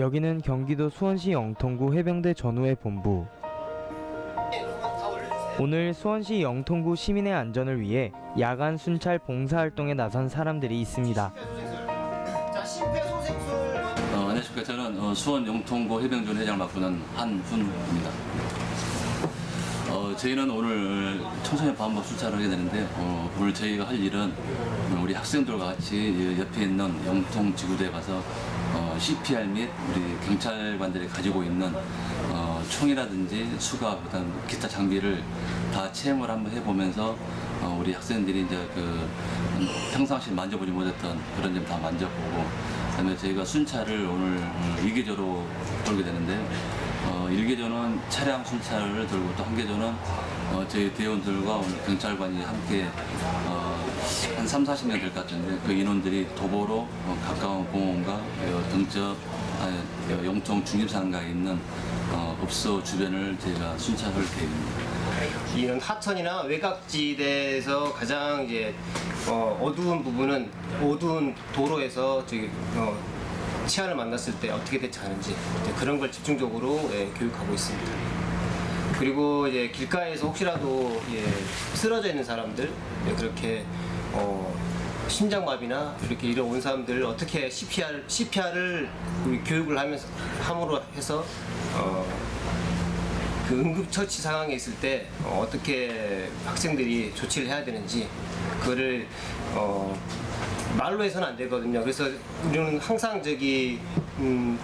여기는 경기도 수원시 영통구 해병대 전우회 본부. 오늘 수원시 영통구 시민의 안전을 위해 야간 순찰 봉사활동에 나선 사람들이 있습니다. 안녕하십니까. 저는 수원 영통구 해병전 회장을 맡고는 한훈입니다. 저희는 오늘 청소년 방법 순찰을 하게 되는데 오늘 저희가 할 일은 우리 학생들과 같이 옆에 있는 영통지구대에 가서 CPR 및 우리 경찰관들이 가지고 있는 총이라든지 수갑, 그다음 기타 장비를 다 체험을 한번 해보면서 우리 학생들이 이제 평상시 만져보지 못했던 그런 점 다 만져보고, 그다음에 저희가 순찰을 오늘 2계조로 돌게 되는데요. 1계조는 차량 순찰을 돌고, 또 한 계조는 저희 대원들과 오늘 경찰관이 함께 한 30-40명 될 것 같은데, 그 인원들이 도보로 가까운 공원과 등저 영통 중심상가에 있는 업소 주변을 저희가 순찰할 계획입니다. 이런 하천이나 외곽지대에서 가장 이제 어두운 부분은 어두운 도로에서 치안을 만났을 때 어떻게 대처하는지 그런 걸 집중적으로 교육하고 있습니다. 그리고 이제 길가에서 혹시라도 쓰러져 있는 사람들, 그렇게 심장마비나 이렇게 이런 온 사람들을 어떻게 CPR을 교육을 함으로 해서 그 응급처치 상황에 있을 때 어떻게 학생들이 조치를 해야 되는지, 그거를 말로 해서는 안 되거든요. 그래서 우리는 항상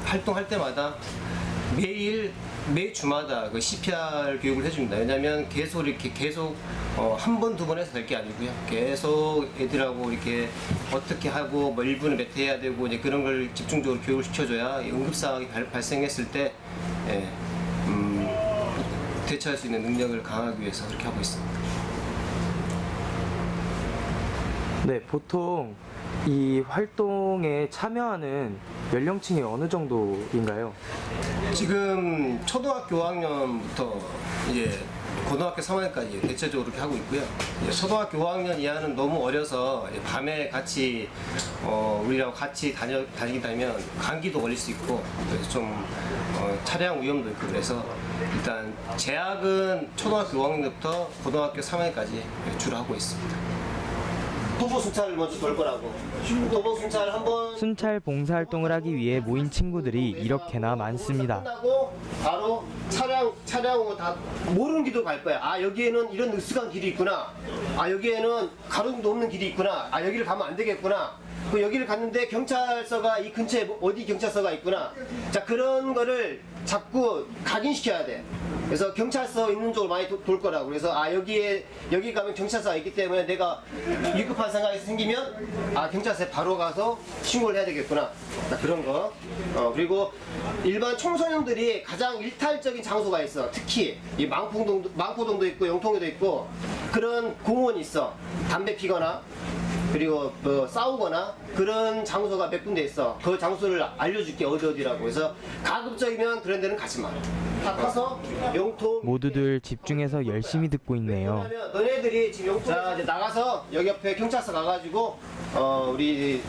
활동할 때마다 매일 주마다 그 CPR 교육을 해줍니다. 왜냐하면 계속 한 번, 두 번 해서 될 게 아니고요. 계속 애들하고 이렇게 어떻게 하고 1분을 몇 회 해야 되고 이제 그런 걸 집중적으로 교육을 시켜줘야 응급 상황이 발생했을 때 대처할 수 있는 능력을 강화하기 위해서 그렇게 하고 있습니다. 네, 보통 이 활동에 참여하는 연령층이 어느 정도인가요? 지금 초등학교 5학년부터 이제 고등학교 3학년까지 대체적으로 이렇게 하고 있고요. 초등학교 5학년 이하는 너무 어려서 밤에 같이 우리랑 같이 다니다 보면 감기도 걸릴 수 있고, 그래서 좀 차량 위험도 있고, 그래서 일단 재학은 초등학교 5학년부터 고등학교 3학년까지 주로 하고 있습니다. 도보 순찰을 먼저 돌 거라고. 도보 순찰 한번. 순찰 봉사활동을 하기 위해 모인 친구들이 이렇게나 많습니다. 끝나고 바로 차량으로 다 모르는 길도 갈 거야. 아, 여기에는 이런 느슨한 길이 있구나. 아, 여기에는 가로등도 없는 길이 있구나. 아, 여기를 가면 안 되겠구나. 그 여기를 갔는데 경찰서가 이 근처에 어디 경찰서가 있구나. 자, 그런 거를 자꾸 각인시켜야 돼. 그래서 경찰서 있는 쪽으로 많이 돌 거라고. 그래서 여기 가면 경찰서가 있기 때문에 내가 위급한 생각이 생기면 경찰서에 바로 가서 신고를 해야 되겠구나. 자, 그런 거. 그리고 일반 청소년들이 가장 일탈적인 장소가 있어. 특히 이 망포동도 있고 영통에도 있고 그런 공원이 있어. 담배 피거나 그리고 싸우거나 그런 장소가 몇 군데 있어. 그 장소를 알려줄게, 어디라고. 그래서 가급적이면 그런 데는 가지 마. 다 타서 영통. 모두들 집중해서 열심히 듣고 있네요. 왜냐면 너네들이 지금 영통. 자, 이제 나가서 여기 옆에 경찰서 가가지고 우리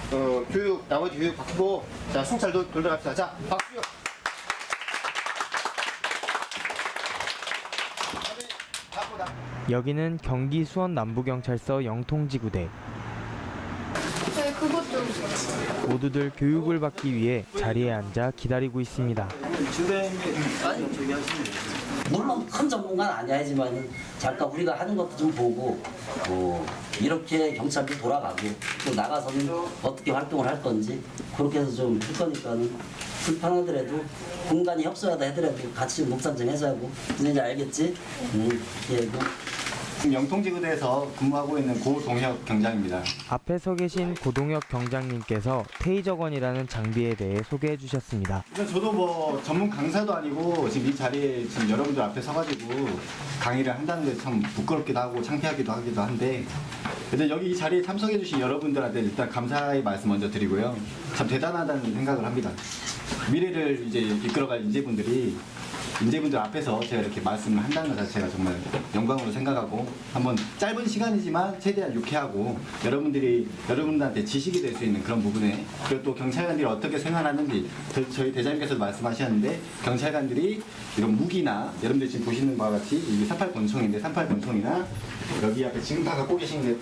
나머지 교육 받고, 자, 순찰 돌도록 합시다. 자, 박수. 여기는 경기 수원 남부경찰서 영통지구대. 네, 그것 좀. 모두들 교육을 받기 위해 자리에 앉아 기다리고 있습니다. 물론 큰 전문가는 아니지만 잠깐 우리가 하는 것도 좀 보고 이렇게 경찰도 돌아가고 또 나가서는 어떻게 활동을 할 건지 그렇게 해서 좀 할 거니까는 불편하더라도 공간이 협소하다 하더라도 같이 목산정 해서 하고 이제 알겠지? 예. 지금 영통지구대에서 근무하고 있는 고동혁 경장입니다. 앞에 서 계신 고동혁 경장님께서 테이저건이라는 장비에 대해 소개해 주셨습니다. 저도 전문 강사도 아니고 지금 이 자리에 지금 여러분들 앞에 서가지고 강의를 한다는 게 참 부끄럽기도 하고 창피하기도 하기도 한데, 그래서 여기 이 자리에 참석해 주신 여러분들한테 일단 감사의 말씀 먼저 드리고요. 참 대단하다는 생각을 합니다. 미래를 이제 이끌어갈 인재분들이 인재분들 앞에서 제가 이렇게 말씀을 한다는 것 자체가 정말 영광으로 생각하고 한번 짧은 시간이지만 최대한 유쾌하고 여러분들한테 지식이 될 수 있는 그런 부분에 그리고 또 경찰관들이 어떻게 생활하는지 저희 대장님께서도 말씀하셨는데 경찰관들이 이런 무기나 여러분들 지금 보시는 바와 같이 이게 38 권총인데 38 권총이나 여기 앞에 지금 다 갖고 계신 게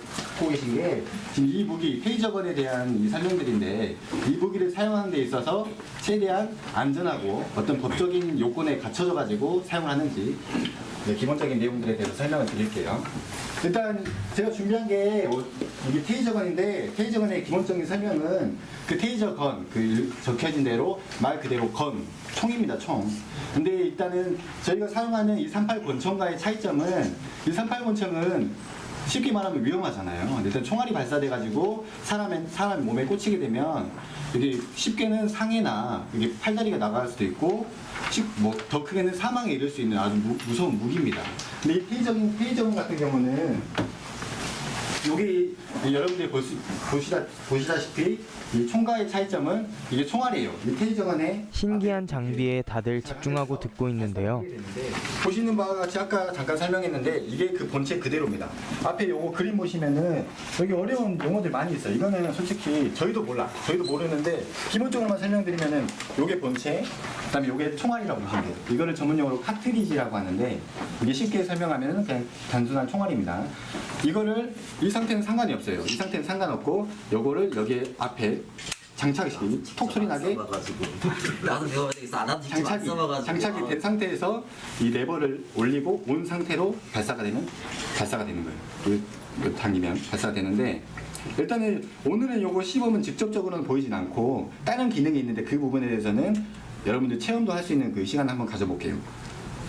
지금 이 무기 페이저건에 대한 이 설명들인데 이 무기를 사용하는 데 있어서 최대한 안전하고 어떤 법적인 요건에 갖춰져 가지고 사용을 하는지 기본적인 내용들에 대해서 설명을 드릴게요. 일단 제가 준비한 게 이게 테이저건인데 테이저건의 기본적인 설명은 그 테이저건 그 적혀진 대로 말 그대로 건 총입니다. 총. 근데 일단은 저희가 사용하는 이 38 권총과의 차이점은 이 38 권총은 쉽게 말하면 위험하잖아요. 일단 총알이 발사돼가지고 사람 몸에 꽂히게 되면 이게 쉽게는 상해나 이게 팔다리가 나갈 수도 있고 더 크게는 사망에 이를 수 있는 아주 무서운 무기입니다. 근데 이 페이저건 같은 경우는 여기 여러분들이 보시다시피 이 총과의 차이점은 이게 총알이에요. 이 페이저건의 신기한 장비에 다들 집중하고 듣고 있는데요. 보시는 바와 같이 아까 잠깐 설명했는데 이게 그 본체 그대로입니다. 앞에 요거 그림 보시면은 여기 어려운 용어들 많이 있어요. 이거는 솔직히 저희도 모르는데 기본적으로만 설명드리면은 요게 본체, 그다음에 요게 총알이라고 보시면 돼요. 이거를 전문용어로 카트리지라고 하는데 이게 쉽게 설명하면은 그냥 단순한 총알입니다. 이거를 이 상태는 상관이 없어요. 이 상태는 상관없고 요거를 여기에 앞에 장착이 톡 소리 나게 나도 배워야 되겠어. 나도 직접 안 써봐가지고. 장착이 된 상태에서 이 레버를 올리고 온 상태로 발사가 되는 거예요. 당기면 발사가 되는데 일단은 오늘은 요거 시범은 직접적으로는 보이진 않고 다른 기능이 있는데 그 부분에 대해서는 여러분들 체험도 할 수 있는 그 시간을 한번 가져볼게요.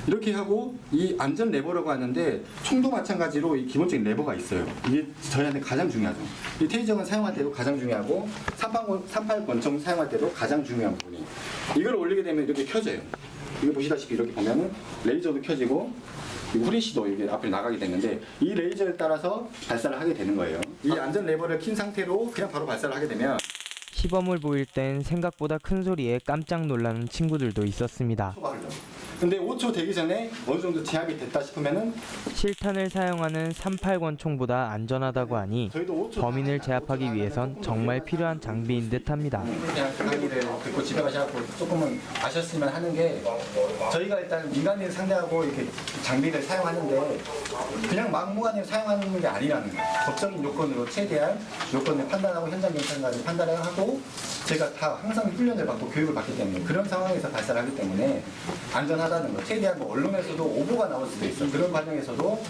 이렇게 하고 이 안전 레버라고 하는데 총도 마찬가지로 이 기본적인 레버가 있어요. 이게 저희한테 가장 중요하죠. 이 테이저건 사용할 때도 가장 중요하고 38 권총 사용할 때도 가장 중요한 부분이 이걸 올리게 되면 이렇게 켜져요. 이거 보시다시피 이렇게 보면은 레이저도 켜지고 이 후레쉬도 이렇게 앞에 나가게 되는데 이 레이저를 따라서 발사를 하게 되는 거예요. 이 안전 레버를 킨 상태로 그냥 바로 발사를 하게 되면 시범을 보일 땐 생각보다 큰 소리에 깜짝 놀라는 친구들도 있었습니다. 근데 5초 되기 전에 어느 정도 제압이 됐다 싶으면은 실탄을 사용하는 38권 총보다 안전하다고 하니 범인을 제압하기 위해선 정말 필요한 장비인 듯합니다. 그냥 강의를 듣고 집에 가셔서 조금은 아셨으면 하는 게 저희가 일단 민간인을 상대하고 이렇게 장비를 사용하는데 그냥 막무가내로 사용하는 게 아니라는 거예요. 법적인 요건으로 최대한 요건을 판단하고 현장 경찰관이 판단을 하고 제가 다 항상 훈련을 받고 교육을 받기 때문에 그런 상황에서 발사를 하기 때문에 안전하다는 거. 최대한 뭐 언론에서도 오보가 나올 수도 있어. 그런 과정에서도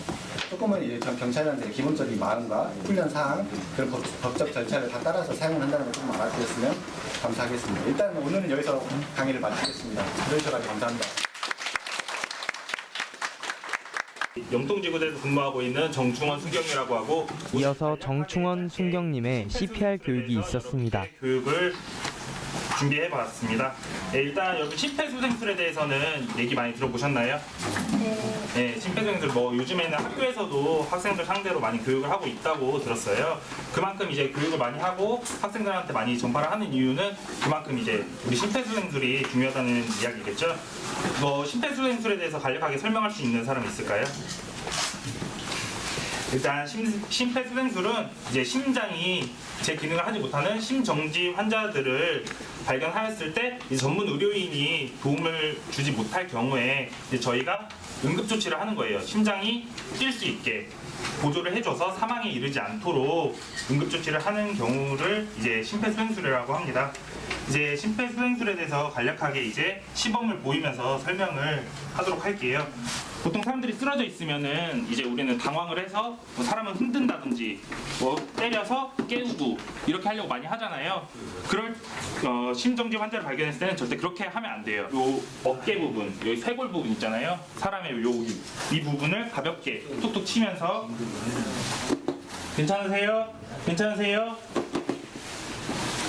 조금은 이제 전 경찰관들의 기본적인 마음과 훈련 사항, 그런 법적 절차를 다 따라서 사용을 한다는 걸 조금 알아주셨으면 감사하겠습니다. 일단 오늘은 여기서 강의를 마치겠습니다. 들어주셔서 감사합니다. 영통지구대에서 근무하고 있는 정충원 순경이라고 하고 이어서 정충원 순경님의 CPR 교육이 있었습니다. 교육을 준비해봤습니다. 네, 일단 여기 심폐소생술에 대해서는 얘기 많이 들어보셨나요? 네, 심폐소생술 요즘에는 학교에서도 학생들 상대로 많이 교육을 하고 있다고 들었어요. 그만큼 이제 교육을 많이 하고 학생들한테 많이 전파를 하는 이유는 그만큼 이제 우리 심폐소생술이 중요하다는 이야기겠죠. 심폐소생술에 대해서 간략하게 설명할 수 있는 사람 있을까요? 일단 심폐소생술은 이제 심장이 제 기능을 하지 못하는 심정지 환자들을 발견하였을 때 이제 전문 의료인이 도움을 주지 못할 경우에 이제 저희가 응급조치를 하는 거예요. 심장이 뛸 수 있게 보조를 해줘서 사망에 이르지 않도록 응급조치를 하는 경우를 이제 심폐소생술이라고 합니다. 이제 심폐소생술에 대해서 간략하게 이제 시범을 보이면서 설명을 하도록 할게요. 보통 사람들이 쓰러져 있으면은 이제 우리는 당황을 해서 사람을 흔든다든지 때려서 깨우고 이렇게 하려고 많이 하잖아요. 그럴 심정지 환자를 발견했을 때는 절대 그렇게 하면 안 돼요. 요 어깨 부분, 여기 쇄골 부분 있잖아요. 사람의 여기 이 부분을 가볍게 툭툭 치면서 괜찮으세요? 괜찮으세요?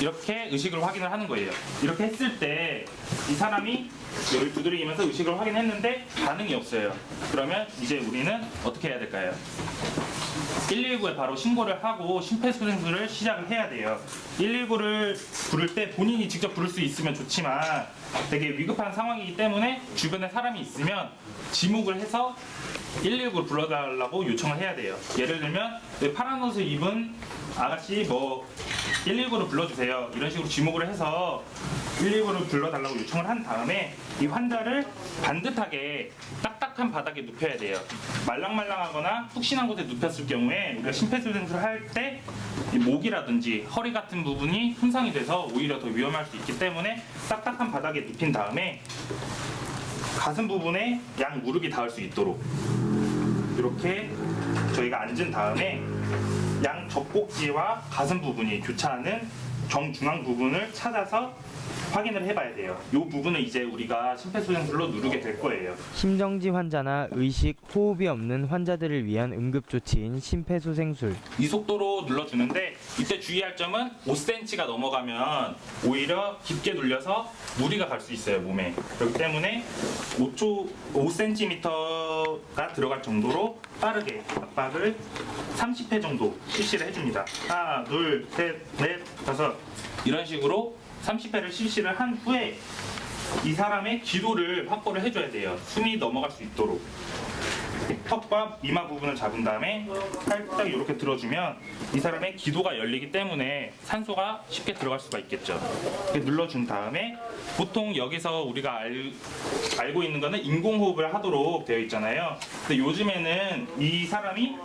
이렇게 의식을 확인을 하는 거예요. 이렇게 했을 때 이 사람이 여기 두드리면서 의식을 확인했는데 반응이 없어요. 그러면 이제 우리는 어떻게 해야 될까요? 119에 바로 신고를 하고 심폐소생술을 시작을 해야 돼요. 119를 부를 때 본인이 직접 부를 수 있으면 좋지만 되게 위급한 상황이기 때문에 주변에 사람이 있으면 지목을 해서 119를 불러달라고 요청을 해야 돼요. 예를 들면 파란 옷을 입은 아가씨 뭐 119를 불러주세요. 이런 식으로 지목을 해서 119를 불러달라고 요청을 한 다음에 이 환자를 반듯하게 딱딱한 바닥에 눕혀야 돼요. 말랑말랑하거나 푹신한 곳에 눕혔을 경우에 우리가 심폐소생술을 할 때 목이라든지 허리 같은 부분이 손상이 돼서 오히려 더 위험할 수 있기 때문에 딱딱한 바닥에 눕힌 다음에 가슴 부분에 양 무릎이 닿을 수 있도록 이렇게 저희가 앉은 다음에 양 젖꼭지와 가슴 부분이 교차하는 정중앙 부분을 찾아서 확인을 해봐야 돼요. 이 부분을 이제 우리가 심폐소생술로 누르게 될 거예요. 심정지 환자나 의식, 호흡이 없는 환자들을 위한 응급조치인 심폐소생술. 이 속도로 눌러주는데 이때 주의할 점은 5cm가 넘어가면 오히려 깊게 눌려서 무리가 갈 수 있어요, 몸에. 그렇기 때문에 5cm가 들어갈 정도로 빠르게 압박을 30회 정도 실시를 해줍니다. 하나, 둘, 셋, 넷, 다섯 이런 식으로 30회를 실시를 한 후에 이 사람의 기도를 확보를 해줘야 돼요. 숨이 넘어갈 수 있도록. 턱과 이마 부분을 잡은 다음에 살짝 이렇게 들어주면 이 사람의 기도가 열리기 때문에 산소가 쉽게 들어갈 수가 있겠죠. 이렇게 눌러준 다음에 보통 여기서 우리가 알고 있는 거는 인공호흡을 하도록 되어 있잖아요. 근데 요즘에는 이 사람이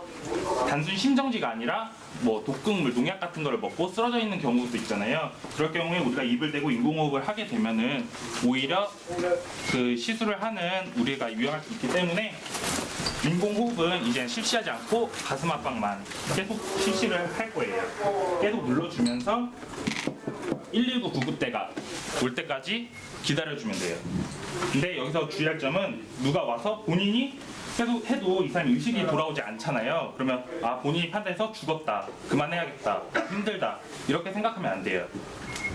단순 심정지가 아니라 뭐 독극물, 농약 같은 걸 먹고 쓰러져 있는 경우도 있잖아요. 그럴 경우에 우리가 입을 대고 인공호흡을 하게 되면은 오히려 그 시술을 하는 우리가 위험할 수 있기 때문에 인공호흡은 이제 실시하지 않고 가슴 압박만 계속 실시를 할 거예요. 계속 눌러주면서 119 구급대가 올 때까지 기다려주면 돼요. 근데 여기서 주의할 점은 누가 와서 본인이 계속 해도 이 사람이 의식이 돌아오지 않잖아요. 그러면 아 본인이 판단해서 죽었다, 그만해야겠다, 힘들다 이렇게 생각하면 안 돼요.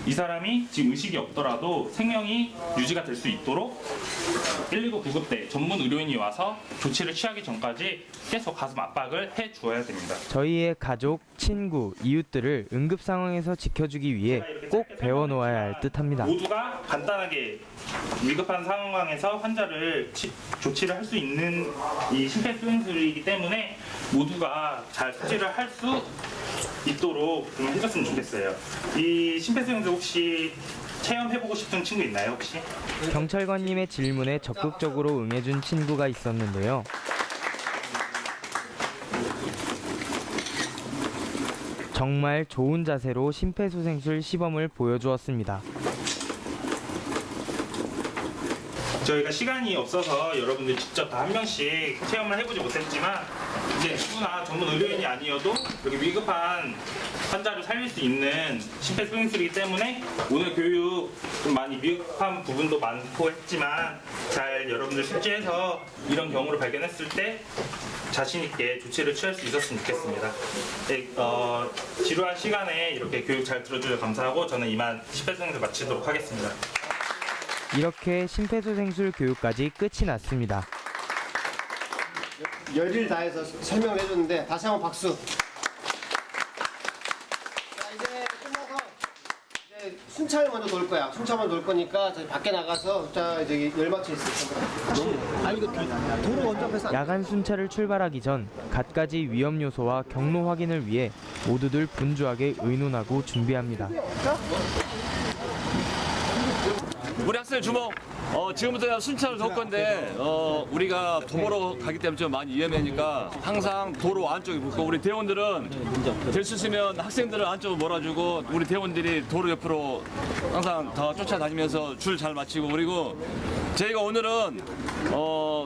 이 사람이 지금 의식이 없더라도 생명이 유지가 될 수 있도록 119 구급대 전문 의료인이 와서 조치를 취하기 전까지 계속 가슴 압박을 해주어야 됩니다. 저희의 가족, 친구, 이웃들을 응급 상황에서 지켜주기 위해 꼭 배워놓아야 할 듯합니다. 모두가 간단하게 위급한 상황에서 환자를 조치를 할 수 있는 이 심폐소생술이기 때문에 모두가 잘 수지를 할 수 있도록 좀 해줬으면 좋겠어요. 이 심폐소생술 혹시 체험해보고 싶은 친구 있나요 혹시? 경찰관님의 질문에 적극적으로 응해준 친구가 있었는데요. 정말 좋은 자세로 심폐소생술 시범을 보여주었습니다. 저희가 시간이 없어서 여러분들 직접 다 한 명씩 체험을 해보지 못했지만 이제 누구나 전문 의료인이 아니어도 이렇게 위급한 환자를 살릴 수 있는 심폐소생술이기 때문에 오늘 교육 좀 많이 위급한 부분도 많고 했지만 잘 여러분들 숙지해서 이런 경우를 발견했을 때 자신 있게 조치를 취할 수 있었으면 좋겠습니다. 네, 지루한 시간에 이렇게 교육 잘 들어주셔서 감사하고 저는 이만 심폐소생술 마치도록 하겠습니다. 이렇게 심폐소생술 교육까지 끝이 났습니다. 열의를 다해서 설명을 해줬는데 다시 한번 박수. 자, 이제 끝나서 이제 순찰 먼저 돌 거야. 순찰 먼저 돌 거니까 저기 밖에 나가서 자 저기 열받쳐 있을 거야. 아니 이거 도로 먼저 앞에서. 야간 순찰을 출발하기 전 갖가지 위험 요소와 경로 확인을 위해 모두들 분주하게 의논하고 준비합니다. 우리 학생 주목. 지금부터 순찰을 돌 건데 우리가 도보로 가기 때문에 좀 많이 위험하니까 항상 도로 안쪽에 붙고 우리 대원들은 될 수 있으면 학생들은 안쪽으로 몰아주고 우리 대원들이 도로 옆으로 항상 다 쫓아다니면서 줄 잘 맞추고 그리고 저희가 오늘은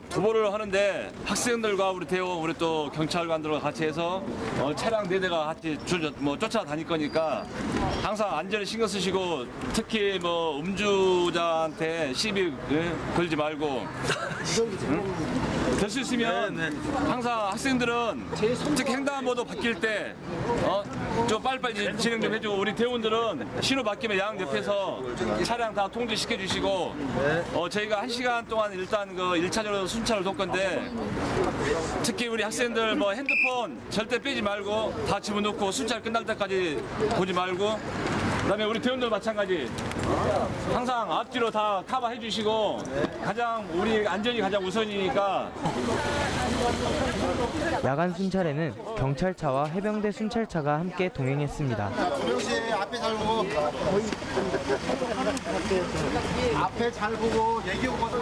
도보를 하는데 학생들과 우리 대원 우리 또 경찰관들과 같이 해서 차량 4대가 같이 쫓아다닐 거니까 항상 안전에 신경 쓰시고 특히 뭐 음주자한테 시비 걸지 말고 될 수 있으면 항상 학생들은 특히 횡단보도 바뀔 때 좀 빨리빨리 진행 좀 해주고 우리 대원들은 신호 바뀌면 양 옆에서 차량 다 통제시켜 주시고 저희가 1시간 동안 일단 그 1차적으로 순찰을 돕 건데 특히 우리 학생들 뭐 핸드폰 절대 빼지 말고 다 집어넣고 순찰 끝날 때까지 보지 말고 그다음에 우리 대원들 마찬가지 항상 앞뒤로 다 커버해 주시고 가장 우리 안전이 가장 우선이니까 야간 순찰에는 경찰차와 해병대 순찰차가 함께 동행했습니다. 조명씨 앞에 잘 보고 앞에 잘 보고 얘기 오거든.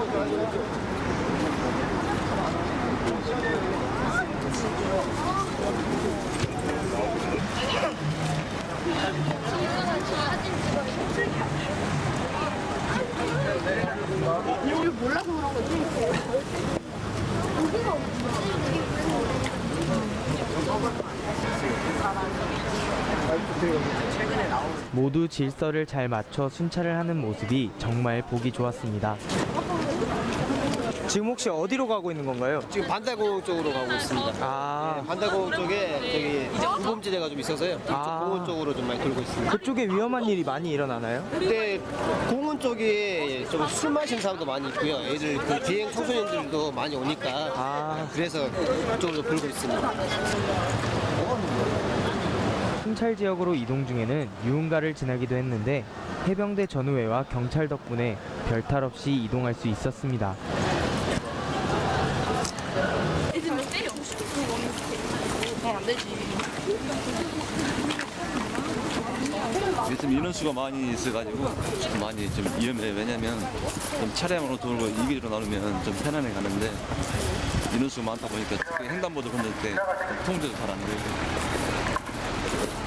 이걸 몰라서 그런 거지. 여기가 모두 질서를 잘 맞춰 순찰을 하는 모습이 정말 보기 좋았습니다. 지금 혹시 어디로 가고 있는 건가요? 지금 반달고 쪽으로 가고 있습니다. 아, 반달고 쪽에 저기 우범지대가 좀 있어서요. 이쪽 공원 쪽으로 좀 많이 돌고 있습니다. 그쪽에 위험한 일이 많이 일어나나요? 근데 공원 쪽에 좀 술 마시는 사람도 많이 있고요. 애들 그 비행 청소년들도 많이 오니까 그래서 그쪽으로 돌고 있습니다. 순찰 지역으로 이동 중에는 유흥가를 지나기도 했는데 해병대 전우회와 경찰 덕분에 별탈 없이 이동할 수 있었습니다. 애들 몇 때려? 안 되지. 요즘 인원수가 많이 있어가지고 좀 많이 좀 위험해요. 왜냐면 좀 차량으로 돌고 이기로 나누면 좀 편안해 가는데 인원수가 많다 보니까 특히 횡단보도 건널 때 통제도 잘 안 되고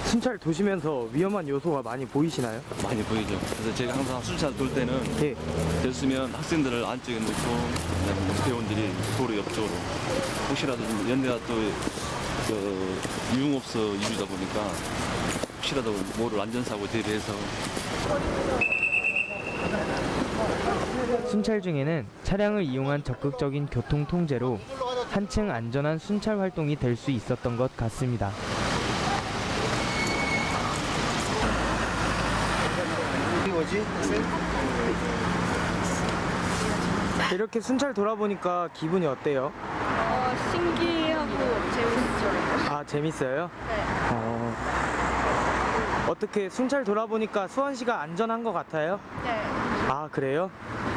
순찰 도시면서 위험한 요소가 많이 보이시나요? 많이 보이죠. 그래서 제가 항상 순찰 돌 때는 예. 됐으면 학생들을 안쪽에 놓고 그다음에 대원들이 도로 옆쪽으로 혹시라도 연대가 또 유흥업소 이루다 보니까 혹시라도 모를 안전사고 대비해서 순찰 중에는 차량을 이용한 적극적인 교통 통제로 한층 안전한 순찰 활동이 될 수 있었던 것 같습니다. 이렇게 순찰 돌아보니까 기분이 어때요? 신기하고 재밌어요. 아, 재밌어요? 네. 어떻게 순찰 돌아보니까 수원시가 안전한 것 같아요? 네. 아, 그래요?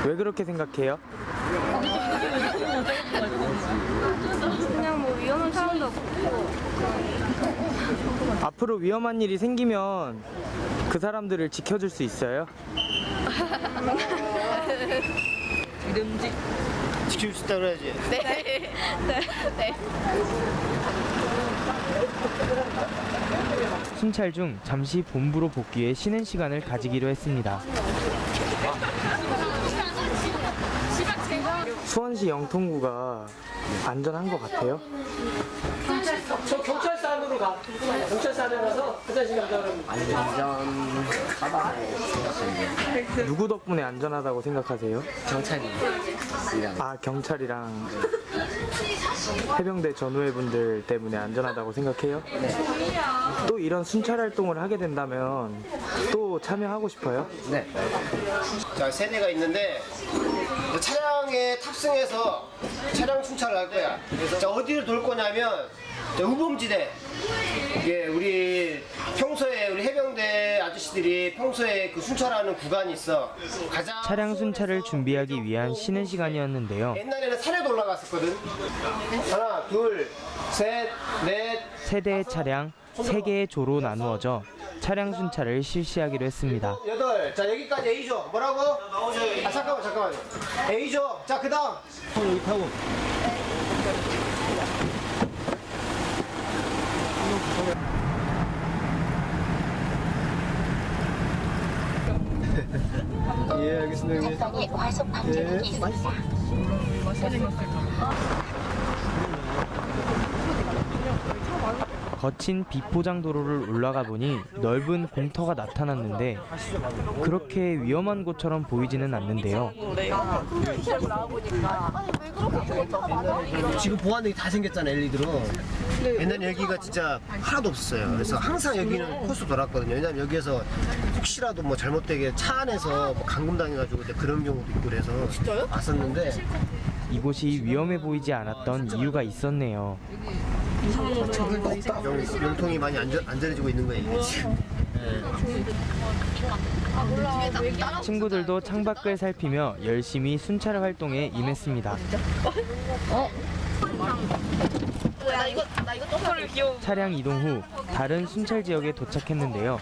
왜 그렇게 생각해요? 그냥 뭐 위험한 사람도 없고. 앞으로 위험한 일이 생기면 그 사람들을 지켜줄 수 있어요? 지킬 수 있다 그래야지. 네. 네. 네. 순찰 중 잠시 본부로 복귀해 쉬는 시간을 가지기로 했습니다. 수원시 영통구가 안전한 것 같아요? 저 경찰서 안으로 가. 경찰서 안에 가서 화장실 가자 그러면. 누구 덕분에 안전하다고 생각하세요? 경찰이랑 아, 경찰이랑 해병대 전우회 분들 때문에 안전하다고 생각해요? 네. 또 이런 순찰 활동을 하게 된다면 또 참여하고 싶어요? 네. 자, 세 대가 있는데 차량에 탑승해서 차량 순찰을 할 거야. 자, 어디를 돌 거냐면 자, 우범지대. 이게 우리 평소에 우리 해병대 아저씨들이 평소에 그 순찰하는 구간이 있어. 가장 차량 순찰을 준비하기 위한 쉬는 시간이었는데요. 옛날에는 산에도 올라갔었거든. 하나, 둘, 셋, 넷. 세 대의 차량 3개의 조로 나누어져 차량 순찰을 실시하기로 했습니다. 여덟. 자, 여기까지 A조. 뭐라고? 아, 잠깐만요. A조. 자, 그 다음. 여기 타고. 예, 알겠습니다. 형님. 과속 방지턱이 있습니다. 거친 비포장 도로를 올라가 보니 넓은 공터가 나타났는데 그렇게 위험한 곳처럼 보이지는 않는데요. 지금 보안등이 다 생겼잖아, LED로. 옛날에 여기가 진짜 하나도 없었어요. 그래서 항상 여기는 코스 돌았거든요. 왜냐면 여기에서 혹시라도 뭐 잘못되게 차 안에서 뭐 감금당해가지고 그런 경우도 있고 그래서 왔었는데 이곳이 위험해 보이지 않았던 이유가 있었네요. 용통이 많이 안전해지고 있는 거예요, 이게 지금. 친구들도 창밖을 살피며 열심히 순찰 활동에 임했습니다. 차량 이동 후 다른 순찰 지역에 도착했는데요.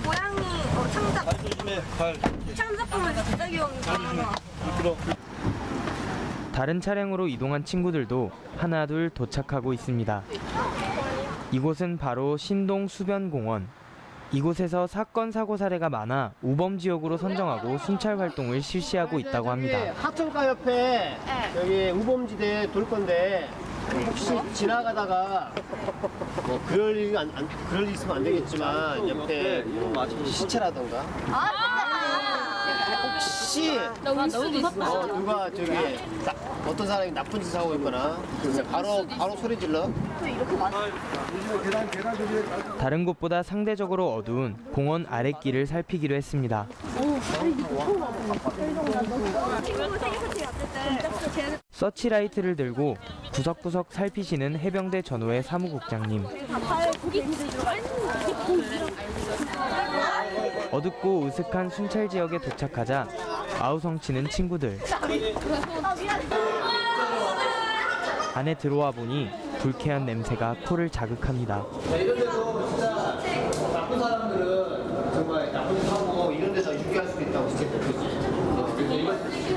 고양이 창작 보면 진짜 귀여우니까. 다른 차량으로 이동한 친구들도 하나둘 도착하고 있습니다. 이곳은 바로 신동 수변공원. 이곳에서 사건 사고 사례가 많아 우범 지역으로 선정하고 순찰 활동을 실시하고 있다고 합니다. 하천가 옆에 여기 우범지대 돌 건데 혹시 지나가다가 뭐 그럴 일 있으면 안 되겠지만 옆에 시체라던가 혹시 누가 저기 어떤 사람이 나쁜 짓을 하고 있거나 바로 소리 질러. 다른 곳보다 상대적으로 어두운 공원 아랫길을 살피기로 했습니다. 서치라이트를 들고 구석구석 살피시는 해병대 전호회 사무국장님. 어둡고 으슥한 순찰 지역에 도착하자 아우성치는 친구들. 안에 들어와 보니 불쾌한 냄새가 코를 자극합니다. 이런 데서 진짜 나쁜 사람들은 정말 나쁜 짓 하고 이런 데서 유기할 수도 있다고 진짜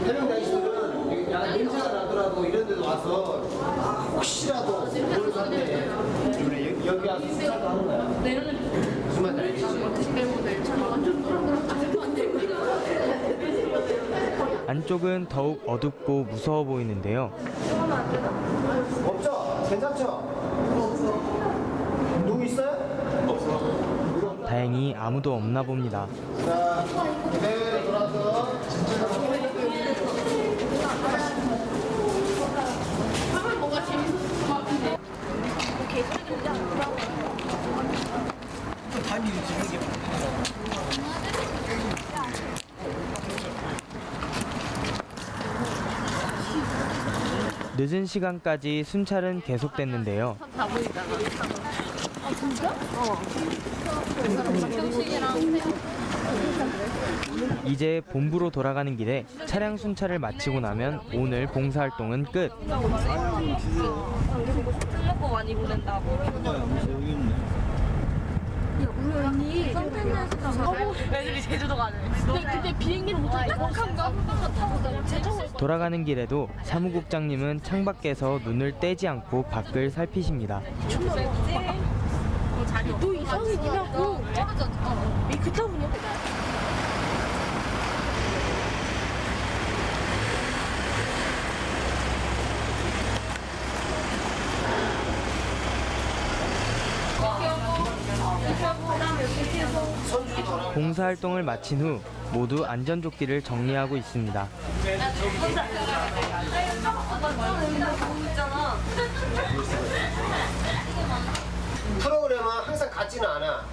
해병대 아저씨들은 냄새가 나더라도 이런 데도 와서 혹시라도 모르는 사람들 여기 와서 수사도 하는 거야. 무슨 말인지 알겠지? 안쪽은 더욱 어둡고 무서워 보이는데요. 없죠? 괜찮죠? 누구 있어요? 없어. 다행히 아무도 없나 봅니다. 자, 대회로 돌아서 늦은 시간까지 순찰은 계속됐는데요. 다 보이잖아. 아 진짜? 이제 본부로 돌아가는 길에 차량 순찰을 마치고 나면 오늘 봉사활동은 끝. 틀렸고 많이 보낸다고. 우리 언니 선탠에서 가서 애들이 제주도 가네. 근데 비행기를 못 타고 행복한가? 돌아가는 길에도 사무국장님은 창밖에서 눈을 떼지 않고 밖을 살피십니다. 너 이상해 니라고. 그 타분이야. 봉사활동을 마친 후 모두 안전조끼를 정리하고 있습니다. 프로그램은 항상 같지는 않아.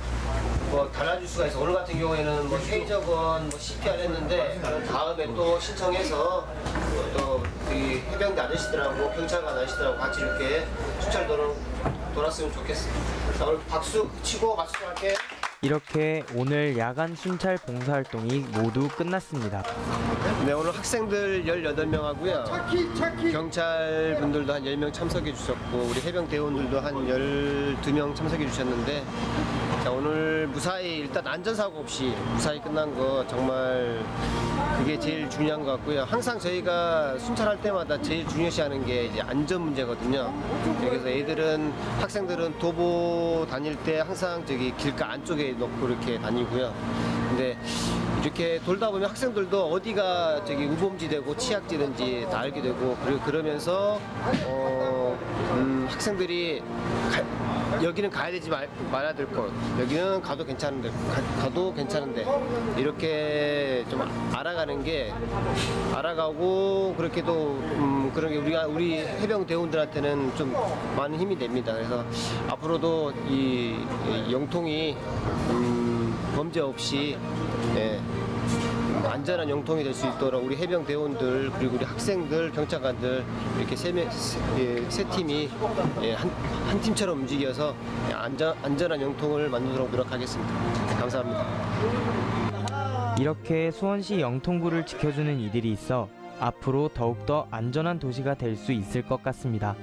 뭐 달라질 수가 있어. 오늘 같은 경우에는 뭐 해적은 뭐 CPR 했는데 다음에 또 신청해서 또 이 해병대 아저씨들하고 경찰관 아저씨들하고 같이 이렇게 순찰 돌았으면 좋겠어. 자, 오늘 박수 치고 박수 좀 할게. 이렇게 오늘 야간 순찰 봉사활동이 모두 끝났습니다. 네, 오늘 학생들 18명 하고요. 경찰 분들도 한 10명 참석해 주셨고 우리 해병 대원들도 한 12명 참석해 주셨는데 자, 오늘 무사히 일단 안전사고 없이 무사히 끝난 거 정말 그게 제일 중요한 것 같고요. 항상 저희가 순찰할 때마다 제일 중요시하는 게 이제 안전 문제거든요. 그래서 애들은 학생들은 도보 다닐 때 항상 저기 길가 안쪽에 놓고 이렇게 다니고요. 근데 이렇게 돌다 보면 학생들도 어디가 저기 우범지대고 치약지든지 다 알게 되고 그러면서 학생들이 여기는 가야 되지 말아야 될 곳, 여기는 가도 괜찮은데 이렇게 좀 알아가고 그렇게도 그런 게 우리 해병 대원들한테는 좀 많은 힘이 됩니다. 그래서 앞으로도 이 영통이 범죄 없이 안전한 영통이 될 수 있도록 우리 해병 대원들 그리고 우리 학생들, 경찰관들 이렇게 세 팀이 한 팀처럼 움직여서 안전한 영통을 만들도록 노력하겠습니다. 감사합니다. 이렇게 수원시 영통구를 지켜주는 이들이 있어 앞으로 더욱더 안전한 도시가 될 수 있을 것 같습니다.